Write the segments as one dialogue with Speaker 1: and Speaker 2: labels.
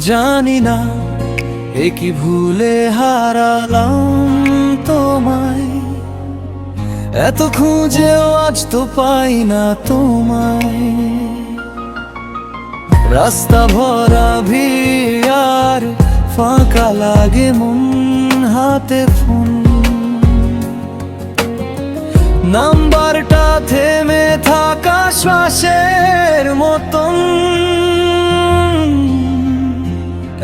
Speaker 1: জানি না এ কি ভুলে হারালাম তোমায়, এত খুঁজেও আজ তো পাই না তোমায়। রাস্তা ভরা ভিড় আর ফাঁকা লাগে মন, হাতে ফোন নাম্বারটা থেমে থাকা শ্বাসের মতন।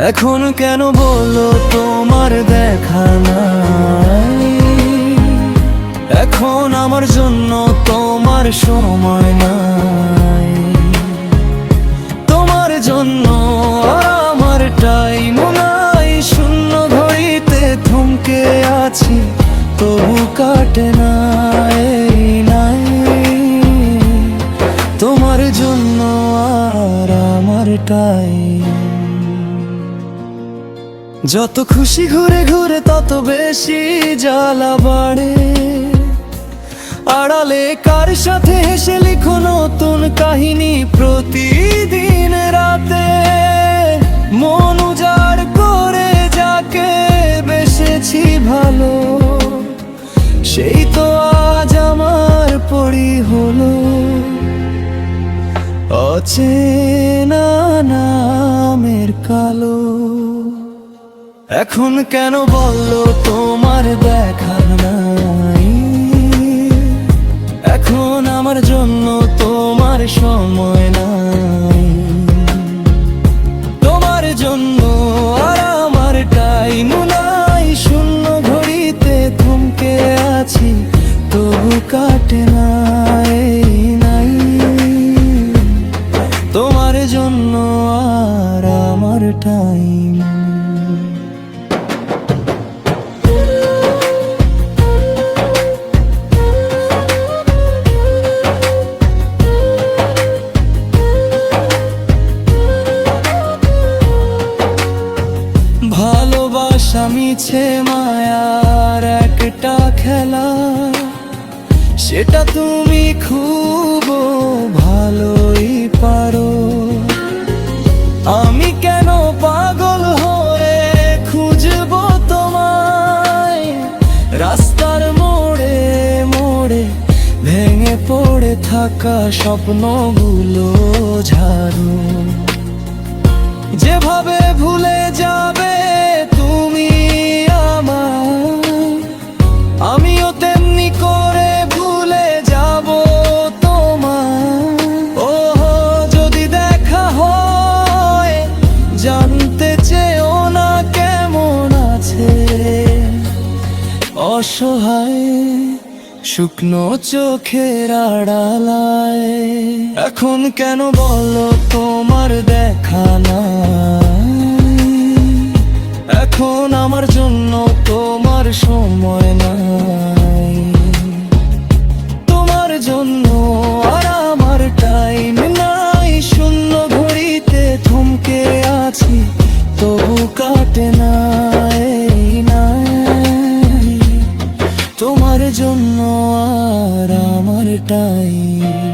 Speaker 1: এখন কেন বলো তোমার দেখা নাই, এখন আমার জন্য তোমার সময় নাই। তোমার জন্য আমার টাইম নাই, শূন্য ঘড়িতে থমকে আছি তবু কাটে না এই নাই। তোমার জন্য আর আমার টাইম। যত খুশি ঘুরে ঘুরে তত বেশি জ্বালা বাড়ে, আড়ালে কার সাথে হেসে লিখো নতুন কাহিনী প্রতিদিন রাতে। মন উজাড় করে যাকে বেসেছি ভালো, সেই তো আজ আমার পরি হলো। অচেনা নামের কালো, এখন কেন বললো তোমার দেখা নাই, এখন আমার জন্য তোমার সময় নাই। তোমার জন্য আর আমার টাইম নাই, শূন্য ঘড়িতে থমকে আছি তবু কাটে না এই নাই। তোমার জন্য আর আমার টাইম। ভালোবাসা মিছে মায়ার একটা খেলা, সেটা তুমি খুব ভালোই পারো। আমি কেন পাগল হয়ে খুঁজবো তোমায়, রাস্তার মোড়ে মোড়ে ভেঙে পড়ে থাকা স্বপ্নগুলো ঝাড়ু। যেভাবে ভুলে যাবে তুমি আমায়, আমিও তেমনি করে ভুলে যাব তোমায়। ও যদি দেখা হয় জানতে চেয়েও না কেমন আছে, অসহায় শুকনো চোখের আড়ালায়। এখন কেন বলো তোমার দেখা নাই, এখন আমার জন্য তোমার সময় নাই। তোমার জন্য আর আমার টাইম নাই, শূন্য ঘড়িতে থমকে আছি তবু কাটে না এই নাই। তোমার জন্য আর আমার টাইম।